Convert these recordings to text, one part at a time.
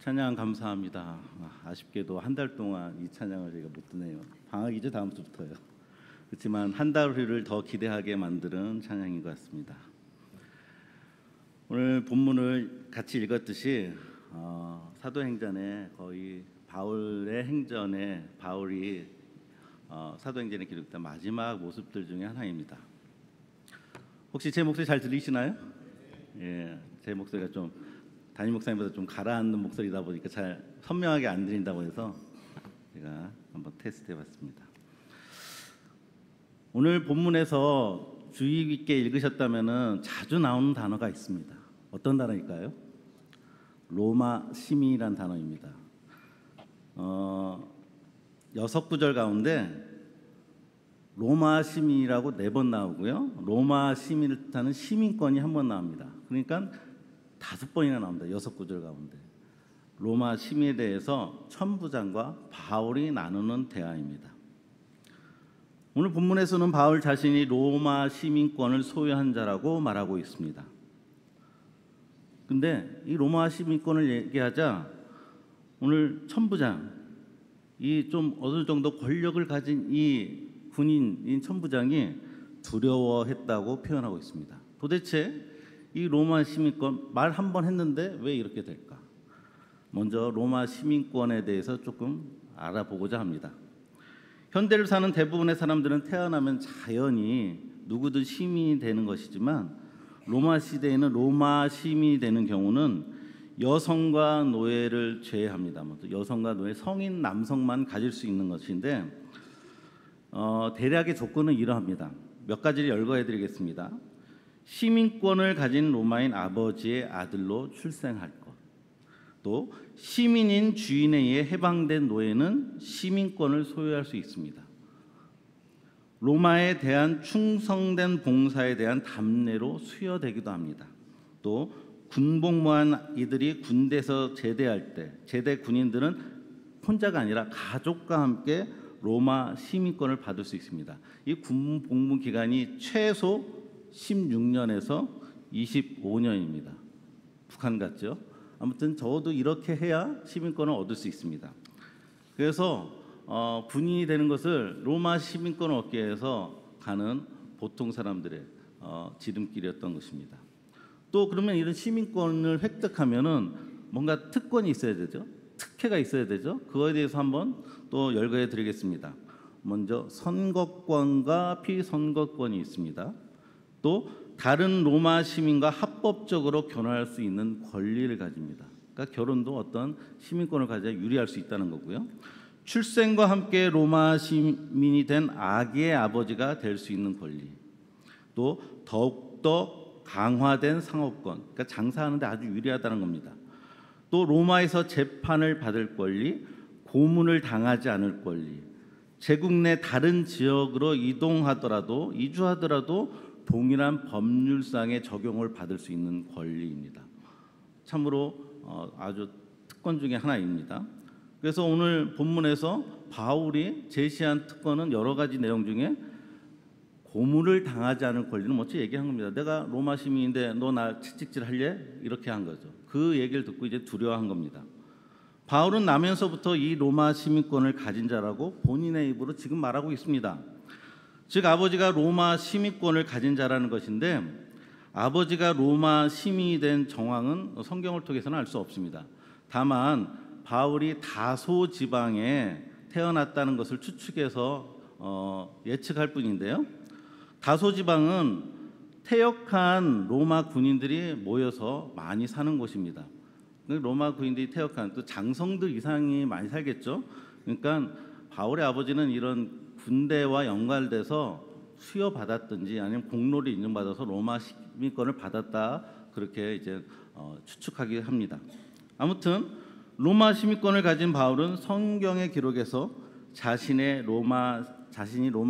찬양 감사합니다. 아쉽게도 한 달 동안 이 찬양을 제가 못 드네요. 방학이죠, 다음 주부터요. 그렇지만 한 달을 더 기대하게 만드는 찬양인 것 같습니다. 오늘 본문을 같이 읽었듯이 사도행전에 거의 바울의 행전에 바울이 사도행전에 기록된 마지막 모습들 중에 하나입니다. 혹시 제 목소리 잘 들리시나요? 예, 제 목소리가 좀 담임 목사님보다 좀 가라앉는 목소리다 보니까 잘 선명하게 안 들린다고 해서 제가 한번 테스트해봤습니다. 오늘 본문에서 주의 깊게 읽으셨다면 자주 나오는 단어가 있습니다. 어떤 단어일까요? 로마 시민이란 단어입니다. 6구절 가운데 로마 시민이라고 4번 나오고요. 로마 시민을 뜻하는 시민권이 1번 나옵니다. 그러니까 5번이나 나옵니다. 6구절 가운데. 로마 시민에 대해서 천부장과 바울이 나누는 대화입니다. 오늘 본문에서는 바울 자신이 로마 시민권을 소유한 자라고 말하고 있습니다. 근데 이 로마 시민권을 얘기하자 오늘 천부장, 이 좀 어느 정도 권력을 가진 이 군인인 천부장이 두려워했다고 표현하고 있습니다. 도대체 이 로마 시민권 말 한 번 했는데 왜 이렇게 될까? 먼저 로마 시민권에 대해서 조금 알아보고자 합니다. 현대를 사는 대부분의 사람들은 태어나면 자연히 누구든 시민이 되는 것이지만 로마 시대에는 로마 시민이 되는 경우는 여성과 노예를 제외합니다. 여성과 노예, 성인 남성만 가질 수 있는 것인데 대략의 조건은 이러합니다. 몇 가지를 열거해드리겠습니다. 시민권을 가진 로마인 아버지의 아들로 출생할 것, 또 시민인 주인에 의해 해방된 노예는 시민권을 소유할 수 있습니다. 로마에 대한 충성된 봉사에 대한 답례로 수여되기도 합니다. 또 군복무한 이들이 군대에서 제대할 때 제대 군인들은 혼자가 아니라 가족과 함께 로마 시민권을 받을 수 있습니다. 이 군복무 기간이 최소 16년에서 25년입니다. 북한 같죠? 아무튼 적어도 이렇게 해야 시민권을 얻을 수 있습니다. 그래서 군인이 되는 것을 로마 시민권을 얻기 위해서 가는 보통 사람들의 지름길이었던 것입니다. 또 그러면 이런 시민권을 획득하면은 뭔가 특권이 있어야 되죠. 특혜가 있어야 되죠. 그거에 대해서 한번 또 열거해 드리겠습니다. 먼저 선거권과 피선거권이 있습니다. 또 다른 로마 시민과 합법적으로 결혼할 수 있는 권리를 가집니다. 그러니까 결혼도 어떤 시민권을 가져야 유리할 수 있다는 거고요. 출생과 함께 로마 시민이 된 아기의 아버지가 될 수 있는 권리. 또 더욱더 강화된 상업권, 그러니까 장사하는데 아주 유리하다는 겁니다. 또 로마에서 재판을 받을 권리, 고문을 당하지 않을 권리, 제국 내 다른 지역으로 이주하더라도 동일한 법률상의 적용을 받을 수 있는 권리입니다. 참으로 아주 특권 중에 하나입니다. 그래서 오늘 본문에서 바울이 제시한 특권은 여러 가지 내용 중에 고문을 당하지 않을 권리는 먼저 얘기한 겁니다. 내가 로마 시민인데 너 나 채찍질 할래? 이렇게 한 거죠. 그 얘기를 듣고 이제 두려워한 겁니다. 바울은 나면서부터 이 로마 시민권을 가진 자라고 본인의 입으로 지금 말하고 있습니다. 즉 아버지가 로마 시민권을 가진 자라는 것인데 아버지가 로마 시민이 된 정황은 성경을 통해서는 알 수 없습니다. 다만 바울이 다소 지방에 태어났다는 것을 추측해서 예측할 뿐인데요. 다소 지방은 퇴역한 로마 군인들이 모여서 많이 사는 곳입니다. 로마 군인들이 퇴역한 또 장성들 이상이 많이 살겠죠. 그러니까 바울의 아버지는 이런 군대와 연관돼서 수여받았든지 아니면 공로를 인정받아서 로마 시민권을 받았다 그렇게 이제 추측하기 합니다. 아무튼 로마 시민권을 가진 바울은 성경의 기록에서 자신이 로마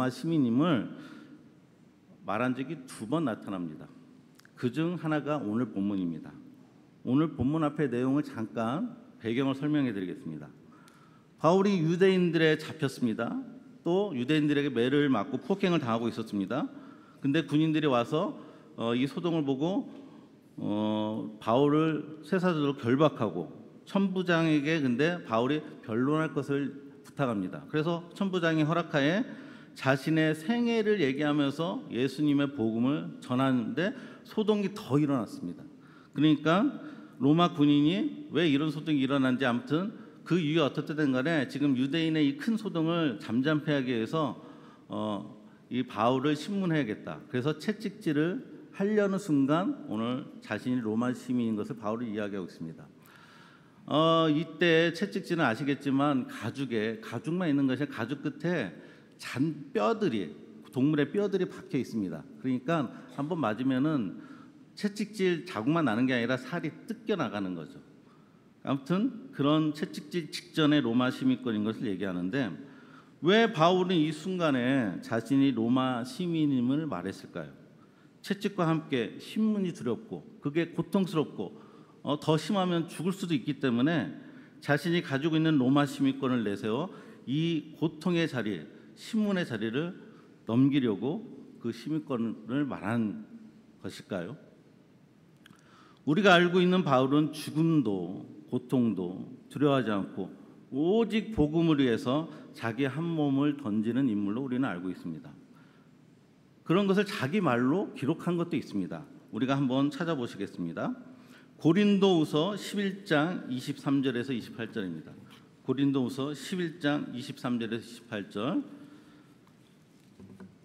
시민임을 말한 적이 2번 나타납니다. 그중 하나가 오늘 본문입니다. 오늘 본문 앞의 내용을 잠깐 배경을 설명해 드리겠습니다. 바울이 유대인들에 잡혔습니다. 또 유대인들에게 매를 맞고 폭행을 당하고 있었습니다. 근데 군인들이 와서 이 소동을 보고 바울을 쇠사슬로 결박하고 천부장에게 근데 바울이 변론할 것을 부탁합니다. 그래서 천부장이 허락하에 자신의 생애를 얘기하면서 예수님의 복음을 전하는데 소동이 더 일어났습니다. 그러니까 로마 군인이 왜 이런 소동이 일어난지, 아무튼 그 이유가 어떻든 간에 지금 유대인의 이 큰 소동을 잠잠케 하기 위해서 이 바울을 신문해야겠다. 그래서 채찍질을 하려는 순간 오늘 자신이 로마 시민인 것을 바울이 이야기하고 있습니다. 이때 채찍질은 아시겠지만 가죽만 있는 것이 아니라 가죽 끝에 잔 뼈들이, 동물의 뼈들이 박혀 있습니다. 그러니까 한번 맞으면은 채찍질 자국만 나는 게 아니라 살이 뜯겨 나가는 거죠. 아무튼 그런 채찍질 직전의 로마 시민권인 것을 얘기하는데, 왜 바울은 이 순간에 자신이 로마 시민임을 말했을까요? 채찍과 함께 신문이 두렵고 그게 고통스럽고 더 심하면 죽을 수도 있기 때문에 자신이 가지고 있는 로마 시민권을 내세워 이 고통의 자리, 신문의 자리를 넘기려고 그 시민권을 말한 것일까요? 우리가 알고 있는 바울은 죽음도 고통도 두려워하지 않고 오직 복음을 위해서 자기 한 몸을 던지는 인물로 우리는 알고 있습니다. 그런 것을 자기 말로 기록한 것도 있습니다. 우리가 한번 찾아보시겠습니다. 고린도후서 11장 23절에서 28절입니다. 고린도후서 11장 23절에서 28절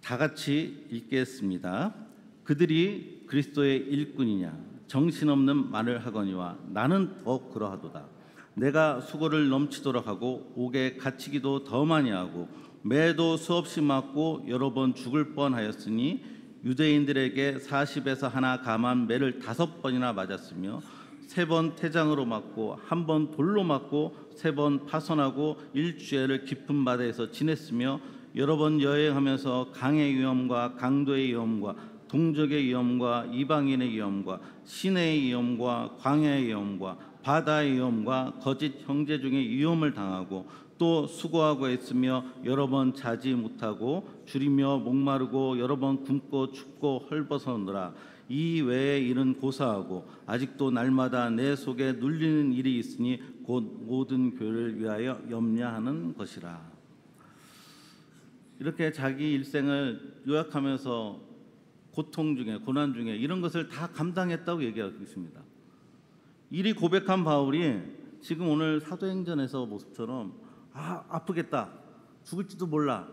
다 같이 읽겠습니다. 그들이 그리스도의 일꾼이냐 정신없는 말을 하거니와 나는 더 그러하도다. 내가 수고를 넘치도록 하고 옥에 갇히기도 더 많이 하고 매도 수없이 맞고 여러 번 죽을 뻔하였으니 유대인들에게 40에서 하나 감한 매를 5번이나 맞았으며 3번 태장으로 맞고 1번 돌로 맞고 3번 파손하고 일주일을 깊은 바다에서 지냈으며 여러 번 여행하면서 강의 위험과 강도의 위험과 동족의 위험과 이방인의 위험과 시내의 위험과 광야의 위험과 바다의 위험과 거짓 형제 중에 위험을 당하고 또 수고하고 했으며 여러 번 자지 못하고 줄이며 목마르고 여러 번 굶고 춥고 헐벗어느라 이 외의 일은 고사하고 아직도 날마다 내 속에 눌리는 일이 있으니 곧 모든 교회를 위하여 염려하는 것이라. 이렇게 자기 일생을 요약하면서 고통 중에 고난 중에 이런 것을 다 감당했다고 얘기하고 있습니다. 이리 고백한 바울이 지금 오늘 사도행전에서 모습처럼 아프겠다, 죽을지도 몰라,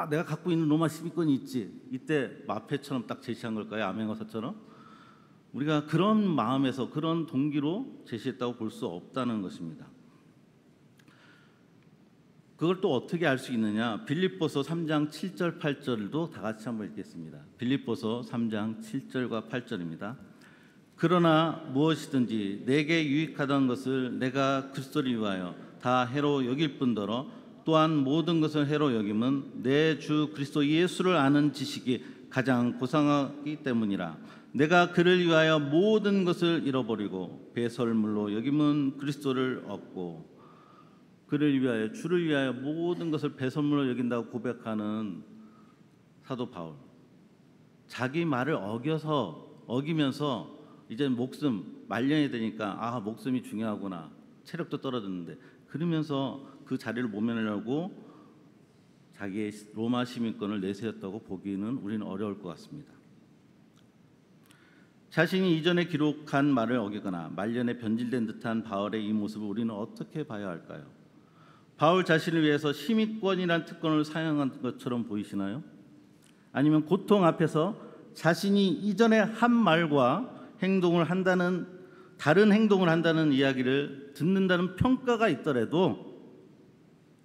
내가 갖고 있는 로마 시민권이 있지, 이때 마패처럼 딱 제시한 걸까요? 암행어사처럼? 우리가 그런 마음에서 그런 동기로 제시했다고 볼 수 없다는 것입니다. 그걸 또 어떻게 알 수 있느냐? 빌립보서 3장 7절 8절도 다 같이 한번 읽겠습니다. 빌립보서 3장 7절과 8절입니다. 그러나 무엇이든지 내게 유익하던 것을 내가 그리스도를 위하여 다 해로 여길 뿐더러 또한 모든 것을 해로 여김은 내 주 그리스도 예수를 아는 지식이 가장 고상하기 때문이라. 내가 그를 위하여 모든 것을 잃어버리고 배설물로 여김은 그리스도를 얻고. 그를 위하여, 주를 위하여 모든 것을 배설물로 여긴다고 고백하는 사도 바울. 자기 말을 어기면서 이제 목숨 말년이 되니까 목숨이 중요하구나, 체력도 떨어졌는데 그러면서 그 자리를 모면하려고 자기의 로마 시민권을 내세웠다고 보기는 우리는 어려울 것 같습니다. 자신이 이전에 기록한 말을 어기거나 말년에 변질된 듯한 바울의 이 모습을 우리는 어떻게 봐야 할까요? 바울 자신을 위해서 시민권이란 특권을 사용한 것처럼 보이시나요? 아니면 고통 앞에서 자신이 이전에 한 말과 다른 행동을 한다는 이야기를 듣는다는 평가가 있더라도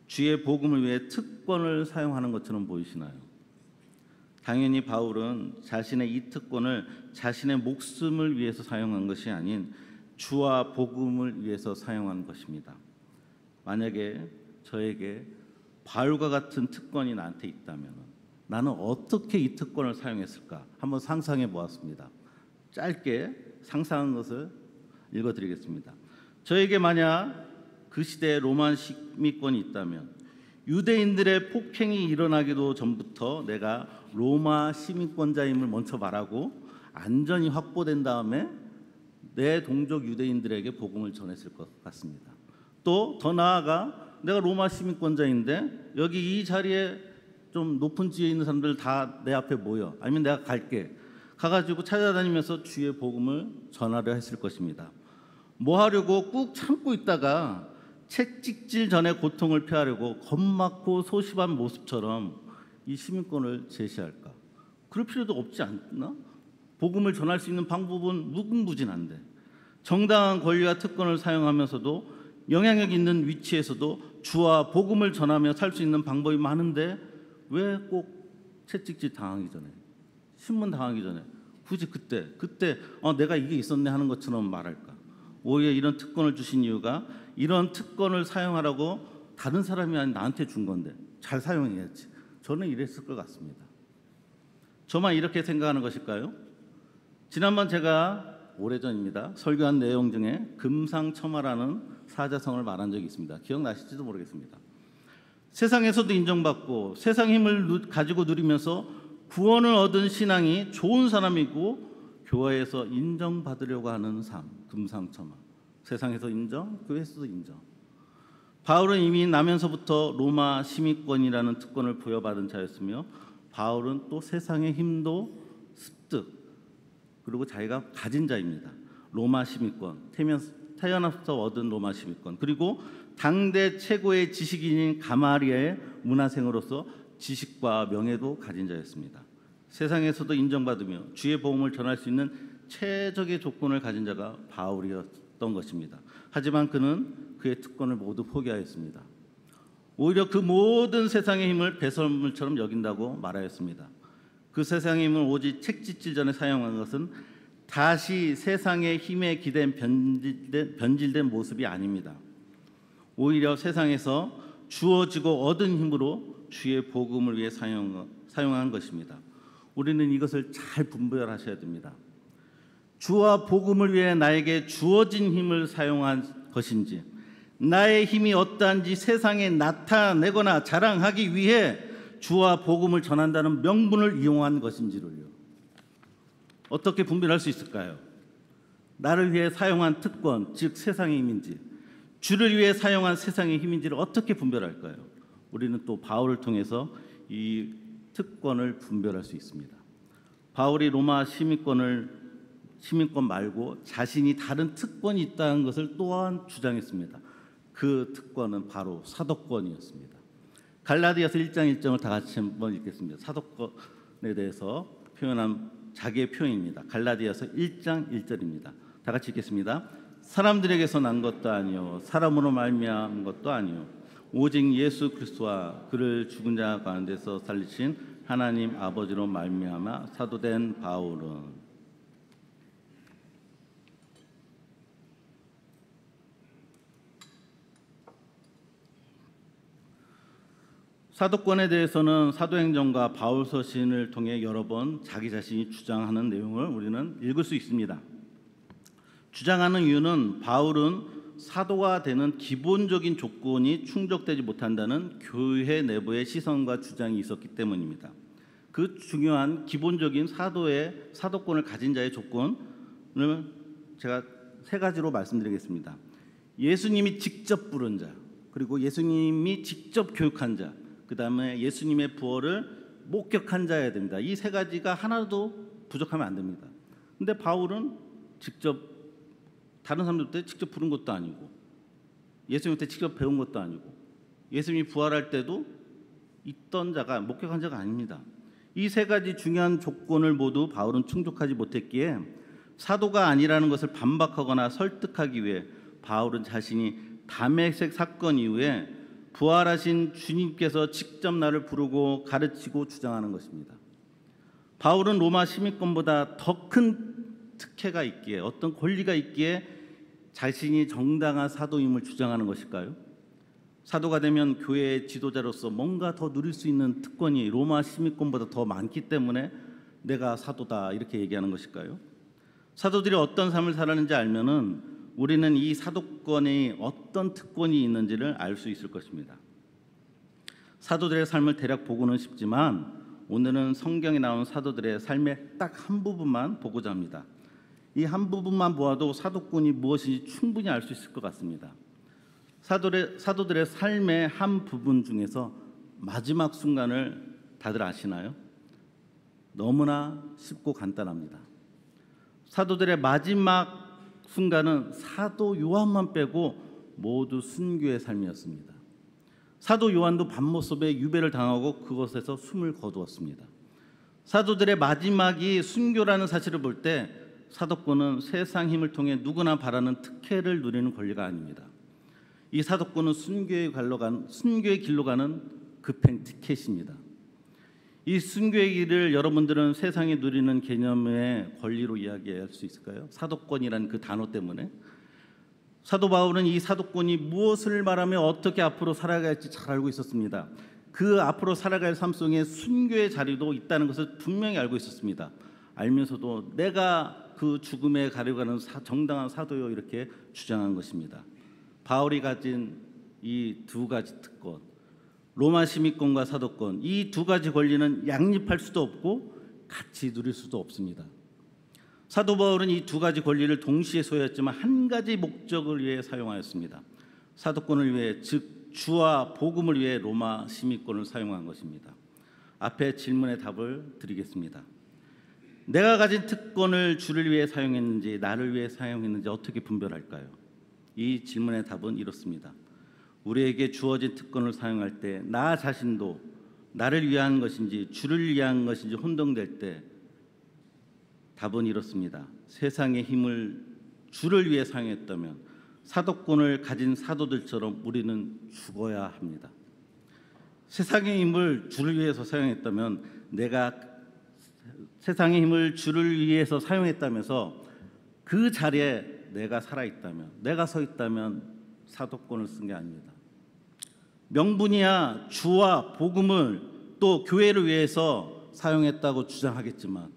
주의 복음을 위해 특권을 사용하는 것처럼 보이시나요? 당연히 바울은 자신의 이 특권을 자신의 목숨을 위해서 사용한 것이 아닌 주와 복음을 위해서 사용한 것입니다. 만약에 저에게 바울과 같은 특권이 나한테 있다면 나는 어떻게 이 특권을 사용했을까? 한번 상상해 보았습니다. 짧게 상상한 것을 읽어드리겠습니다. 저에게 만약 그 시대에 로마 시민권이 있다면 유대인들의 폭행이 일어나기도 전부터 내가 로마 시민권자임을 먼저 말하고 안전이 확보된 다음에 내 동족 유대인들에게 복음을 전했을 것 같습니다. 또 더 나아가 내가 로마 시민권자인데 여기 이 자리에 좀 높은 지위에 있는 사람들 다 내 앞에 모여, 아니면 내가 갈게, 가가지고 찾아다니면서 주의 복음을 전하려 했을 것입니다. 뭐 하려고 꾹 참고 있다가 채찍질 전에 고통을 피하려고 겁먹고 소심한 모습처럼 이 시민권을 제시할까? 그럴 필요도 없지 않나? 복음을 전할 수 있는 방법은 무궁무진한데, 정당한 권리와 특권을 사용하면서도 영향력 있는 위치에서도 주와 복음을 전하며 살 수 있는 방법이 많은데 왜 꼭 채찍질 당하기 전에, 신문 당하기 전에 굳이 그때 내가 이게 있었네 하는 것처럼 말할까? 오히려 이런 특권을 주신 이유가 이런 특권을 사용하라고 다른 사람이 아닌 나한테 준 건데 잘 사용해야지. 저는 이랬을 것 같습니다. 저만 이렇게 생각하는 것일까요? 지난번 제가 오래전입니다. 설교한 내용 중에 금상첨화라는 사자성어를 말한 적이 있습니다. 기억나실지도 모르겠습니다. 세상에서도 인정받고 세상 힘을 가지고 누리면서 구원을 얻은 신앙이 좋은 사람이고 교회에서 인정받으려고 하는 삶, 금상첨화. 세상에서 인정, 교회에서도 인정. 바울은 이미 나면서부터 로마 시민권이라는 특권을 부여받은 자였으며, 바울은 또 세상의 힘도 습득, 그리고 자기가 가진 자입니다. 로마 시민권, 태어나서 얻은 로마 시민권, 그리고 당대 최고의 지식인인 가마리아의 문화생으로서 지식과 명예도 가진 자였습니다. 세상에서도 인정받으며 주의 복음을 전할 수 있는 최적의 조건을 가진 자가 바울이었던 것입니다. 하지만 그는 그의 특권을 모두 포기하였습니다. 오히려 그 모든 세상의 힘을 배설물처럼 여긴다고 말하였습니다. 그 세상의 힘을 오직 채찍질 전에 사용한 것은 다시 세상의 힘에 기댄 변질된 모습이 아닙니다. 오히려 세상에서 주어지고 얻은 힘으로 주의 복음을 위해 사용한 것입니다. 우리는 이것을 잘 분별하셔야 됩니다. 주와 복음을 위해 나에게 주어진 힘을 사용한 것인지, 나의 힘이 어떠한지 세상에 나타내거나 자랑하기 위해 주와 복음을 전한다는 명분을 이용한 것인지를요. 어떻게 분별할 수 있을까요? 나를 위해 사용한 특권, 즉 세상의 힘인지, 주를 위해 사용한 세상의 힘인지를 어떻게 분별할까요? 우리는 또 바울을 통해서 이 특권을 분별할 수 있습니다. 바울이 로마 시민권 말고 자신이 다른 특권이 있다는 것을 또한 주장했습니다. 그 특권은 바로 사도권이었습니다. 갈라디아서 1장 1절을 다 같이 한번 읽겠습니다. 사도권에 대해서 표현한 자기의 표현입니다. 갈라디아서 1장 1절입니다. 다 같이 읽겠습니다. 사람들에게서 난 것도 아니요 사람으로 말미암은 것도 아니요 오직 예수 그리스도와 그를 죽은 자 가운데서 살리신 하나님 아버지로 말미암아 사도된 바울은. 사도권에 대해서는 사도행전과 바울서신을 통해 여러 번 자기 자신이 주장하는 내용을 우리는 읽을 수 있습니다. 주장하는 이유는 바울은 사도가 되는 기본적인 조건이 충족되지 못한다는 교회 내부의 시선과 주장이 있었기 때문입니다. 그 중요한 기본적인 사도권을 가진 자의 조건을 제가 세 가지로 말씀드리겠습니다. 예수님이 직접 부른 자, 그리고 예수님이 직접 교육한 자, 그 다음에 예수님의 부활을 목격한 자여야 됩니다. 이 세 가지가 하나도 부족하면 안 됩니다. 근데 바울은 직접 다른 사람들한테 직접 부른 것도 아니고 예수님한테 직접 배운 것도 아니고 예수님이 부활할 때도 있던 자가, 목격한 자가 아닙니다. 이 세 가지 중요한 조건을 모두 바울은 충족하지 못했기에 사도가 아니라는 것을 반박하거나 설득하기 위해 바울은 자신이 담에색 사건 이후에 부활하신 주님께서 직접 나를 부르고 가르치고 주장하는 것입니다. 바울은 로마 시민권보다 더 큰 특혜가 있기에, 어떤 권리가 있기에 자신이 정당한 사도임을 주장하는 것일까요? 사도가 되면 교회의 지도자로서 뭔가 더 누릴 수 있는 특권이 로마 시민권보다 더 많기 때문에 내가 사도다 이렇게 얘기하는 것일까요? 사도들이 어떤 삶을 살았는지 알면은 우리는 이 사도권에 어떤 특권이 있는지를 알 수 있을 것입니다. 사도들의 삶을 대략 보고는 싶지만 오늘은 성경에 나온 사도들의 삶의 딱 한 부분만 보고자 합니다. 이 한 부분만 보아도 사도권이 무엇인지 충분히 알 수 있을 것 같습니다. 사도들의 삶의 한 부분 중에서 마지막 순간을 다들 아시나요? 너무나 쉽고 간단합니다. 사도들의 마지막 순간은 사도 요한만 빼고 모두 순교의 삶이었습니다. 사도 요한도 밤모습에 유배를 당하고 그곳에서 숨을 거두었습니다. 사도들의 마지막이 순교라는 사실을 볼 때 사도권은 세상 힘을 통해 누구나 바라는 특혜를 누리는 권리가 아닙니다. 이 사도권은 순교의 길로 가는 급행 티켓입니다. 이 순교의 길을 여러분들은 세상에 누리는 개념의 권리로 이야기할 수 있을까요? 사도권이라는 그 단어 때문에. 사도 바울은 이 사도권이 무엇을 말하며 어떻게 앞으로 살아갈지 잘 알고 있었습니다. 그 앞으로 살아갈 삶 속에 순교의 자리도 있다는 것을 분명히 알고 있었습니다. 알면서도 내가 그 죽음에 가려가는 정당한 사도요 이렇게 주장한 것입니다. 바울이 가진 이 두 가지 특권, 로마 시민권과 사도권, 이 두 가지 권리는 양립할 수도 없고 같이 누릴 수도 없습니다. 사도 바울은 이 두 가지 권리를 동시에 소유했지만 한 가지 목적을 위해 사용하였습니다. 사도권을 위해, 즉 주와 복음을 위해 로마 시민권을 사용한 것입니다. 앞에 질문의 답을 드리겠습니다. 내가 가진 특권을 주를 위해 사용했는지 나를 위해 사용했는지 어떻게 분별할까요? 이 질문의 답은 이렇습니다. 우리에게 주어진 특권을 사용할 때 나 자신도 나를 위한 것인지 주를 위한 것인지 혼동될 때 답은 이렇습니다. 세상의 힘을 주를 위해 사용했다면 사도권을 가진 사도들처럼 우리는 죽어야 합니다. 세상의 힘을 주를 위해서 사용했다면 내가 세상의 힘을 주를 위해서 사용했다면서 그 자리에 내가 살아있다면, 내가 서 있다면 사도권을 쓴 게 아닙니다. 명분이야 주와 복음을 또 교회를 위해서 사용했다고 주장하겠지만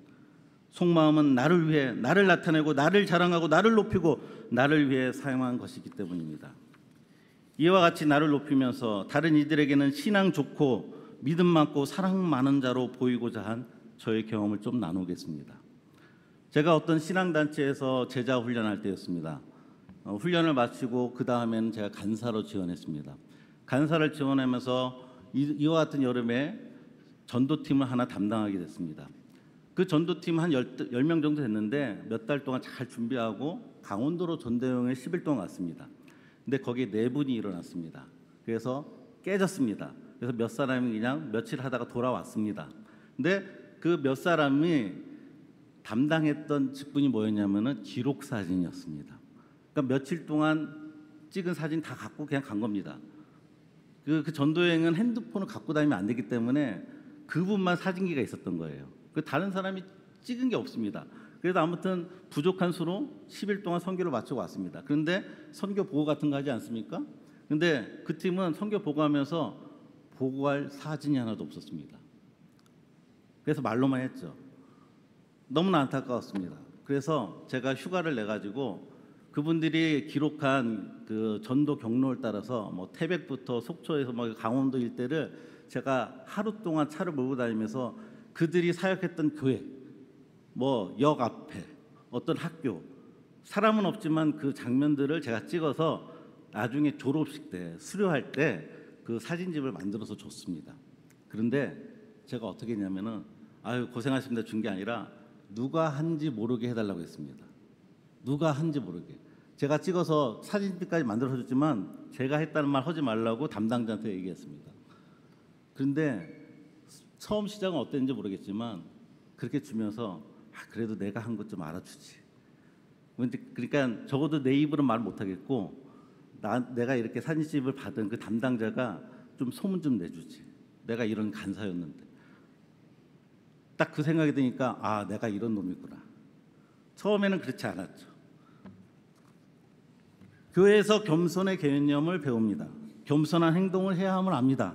속마음은 나를 위해, 나를 나타내고 나를 자랑하고 나를 높이고 나를 위해 사용한 것이기 때문입니다. 이와 같이 나를 높이면서 다른 이들에게는 신앙 좋고 믿음 많고 사랑 많은 자로 보이고자 한 저의 경험을 좀 나누겠습니다. 제가 어떤 신앙단체에서 제자 훈련할 때였습니다. 훈련을 마치고 그 다음에는 제가 간사로 지원했습니다. 간사를 지원하면서 이와 같은 여름에 전도팀을 하나 담당하게 됐습니다. 그 전도팀 한 10명 정도 됐는데 몇 달 동안 잘 준비하고 강원도로 전도여행을 10일 동안 갔습니다. 근데 거기에 4분이 일어났습니다. 그래서 깨졌습니다. 그래서 몇 사람이 그냥 며칠 하다가 돌아왔습니다. 근데 그 몇 사람이 담당했던 직분이 뭐였냐면은 기록 사진이었습니다. 그러니까 며칠 동안 찍은 사진 다 갖고 그냥 간 겁니다. 그 전도여행은 핸드폰을 갖고 다니면 안 되기 때문에 그분만 사진기가 있었던 거예요. 그 다른 사람이 찍은 게 없습니다. 그래서 아무튼 부족한 수로 10일 동안 선교를 마치고 왔습니다. 그런데 선교 보고 같은 거 하지 않습니까? 근데 그 팀은 선교 보고하면서 보고할 사진이 하나도 없었습니다. 그래서 말로만 했죠. 너무나 안타까웠습니다. 그래서 제가 휴가를 내 가지고 그분들이 기록한 그 전도 경로를 따라서 뭐 태백부터 속초에서 뭐 강원도 일대를 제가 하루 동안 차를 몰고 다니면서 그들이 사역했던 교회, 뭐 역 앞에 어떤 학교, 사람은 없지만 그 장면들을 제가 찍어서 나중에 졸업식 때 수료할 때 그 사진집을 만들어서 줬습니다. 그런데 제가 어떻게 했냐면은 아유 고생하십니다 준 게 아니라 누가 한지 모르게 해달라고 했습니다. 누가 한지 모르게. 제가 찍어서 사진까지 만들어서 줬지만 제가 했다는 말 하지 말라고 담당자한테 얘기했습니다. 그런데 처음 시작은 어땠는지 모르겠지만 그렇게 주면서 그래도 내가 한 것 좀 알아주지. 그러니까 적어도 내 입으로 말 못하겠고 내가 이렇게 사진집을 받은 그 담당자가 좀 소문 좀 내주지. 내가 이런 간사였는데. 딱 그 생각이 드니까 아 내가 이런 놈이구나. 처음에는 그렇지 않았죠. 교회에서 겸손의 개념을 배웁니다. 겸손한 행동을 해야 함을 압니다.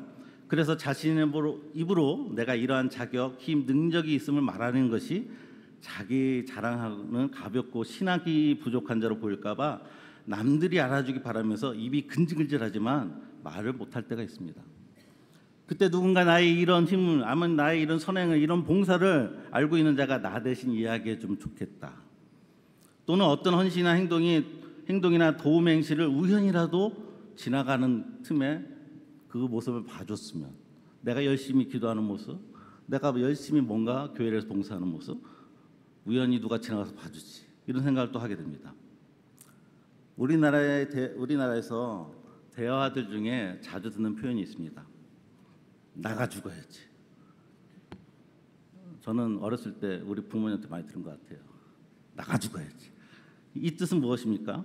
그래서 자신의 입으로 내가 이러한 자격, 힘, 능력이 있음을 말하는 것이 자기 자랑하는 가볍고 신학이 부족한 자로 보일까 봐 남들이 알아주기 바라면서 입이 근질근질하지만 말을 못할 때가 있습니다. 그때 누군가 나의 이런 힘을, 아마 나의 이런 선행을, 이런 봉사를 알고 있는 자가 나 대신 이야기해 주면 좋겠다. 또는 어떤 헌신이나 행동이나 도움 행실을 우연이라도 지나가는 틈에 그 모습을 봐줬으면, 내가 열심히 기도하는 모습, 내가 열심히 뭔가 교회에서 봉사하는 모습, 우연히 누가 지나가서 봐주지, 이런 생각을 또 하게 됩니다. 우리나라에서 대화들 중에 자주 듣는 표현이 있습니다. 나가 죽어야지. 저는 어렸을 때 우리 부모님한테 많이 들은 것 같아요. 나가 죽어야지. 이 뜻은 무엇입니까?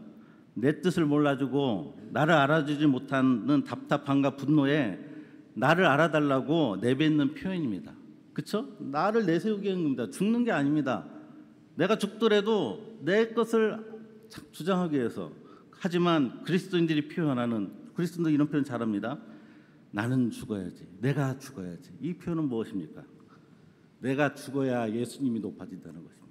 내 뜻을 몰라주고 나를 알아주지 못하는 답답함과 분노에 나를 알아달라고 내뱉는 표현입니다. 그렇죠? 나를 내세우기 위한 겁니다. 죽는 게 아닙니다. 내가 죽더라도 내 것을 주장하기 위해서. 하지만 그리스도인들이 이런 표현 잘합니다. 나는 죽어야지. 내가 죽어야지. 이 표현은 무엇입니까? 내가 죽어야 예수님이 높아진다는 것입니다.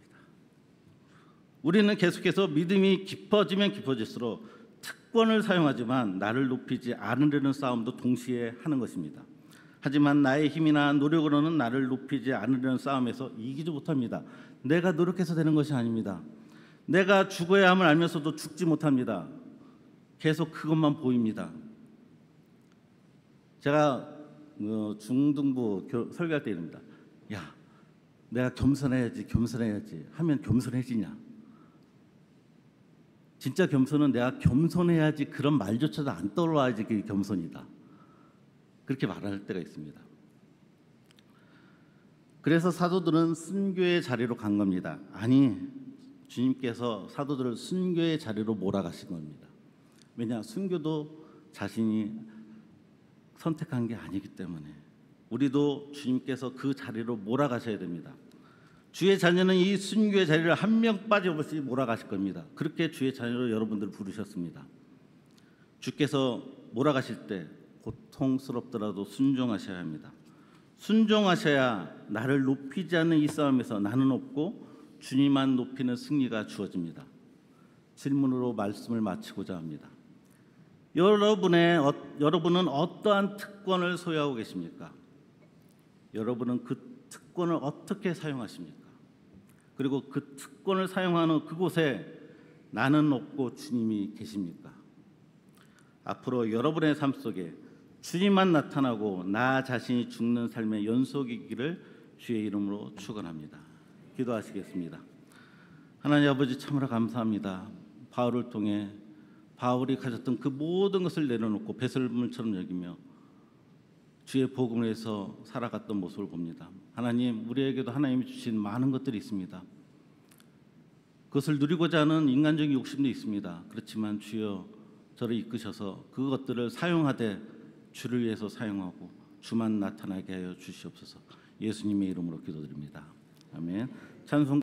우리는 계속해서 믿음이 깊어지면 깊어질수록 특권을 사용하지만 나를 높이지 않으려는 싸움도 동시에 하는 것입니다. 하지만 나의 힘이나 노력으로는 나를 높이지 않으려는 싸움에서 이기지 못합니다. 내가 노력해서 되는 것이 아닙니다. 내가 죽어야 함을 알면서도 죽지 못합니다. 계속 그것만 보입니다. 제가 중등부 설교할 때 이럽니다. 야, 내가 겸손해야지 하면 겸손해지냐? 진짜 겸손은 내가 겸손해야지 그런 말조차도 안 떠올라야지 그게 겸손이다. 그렇게 말할 때가 있습니다. 그래서 사도들은 순교의 자리로 간 겁니다. 아니, 주님께서 사도들을 순교의 자리로 몰아가신 겁니다. 왜냐? 순교도 자신이 선택한 게 아니기 때문에. 우리도 주님께서 그 자리로 몰아가셔야 됩니다. 주의 자녀는 이 순교의 자리를 한 명 빠짐없이 몰아가실 겁니다. 그렇게 주의 자녀로 여러분들을 부르셨습니다. 주께서 몰아가실 때 고통스럽더라도 순종하셔야 합니다. 순종하셔야 나를 높이지 않는 이 싸움에서 나는 없고 주님만 높이는 승리가 주어집니다. 질문으로 말씀을 마치고자 합니다. 여러분은 어떠한 특권을 소유하고 계십니까? 여러분은 그 특권을 어떻게 사용하십니까? 그리고 그 특권을 사용하는 그곳에 나는 없고 주님이 계십니까? 앞으로 여러분의 삶 속에 주님만 나타나고 나 자신이 죽는 삶의 연속이기를 주의 이름으로 축원합니다. 기도하시겠습니다. 하나님 아버지, 참으로 감사합니다. 바울을 통해 바울이 가졌던 그 모든 것을 내려놓고 배설물처럼 여기며 주의 복음을 위해서 살아갔던 모습을 봅니다. 하나님, 우리에게도 하나님이 주신 많은 것들이 있습니다. 그것을 누리고자 하는 인간적인 욕심도 있습니다. 그렇지만 주여, 저를 이끄셔서 그것들을 사용하되 주를 위해서 사용하고 주만 나타나게 하여 주시옵소서. 예수님의 이름으로 기도드립니다. 아멘. 찬송